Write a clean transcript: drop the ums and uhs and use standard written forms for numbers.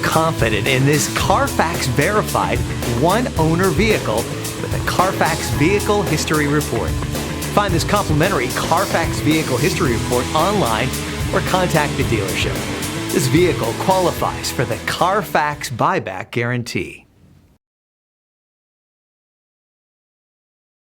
confident in this Carfax verified one-owner vehicle with a Carfax Vehicle History Report. Find this complimentary Carfax Vehicle History Report online or contact the dealership. This vehicle qualifies for the Carfax Buyback Guarantee.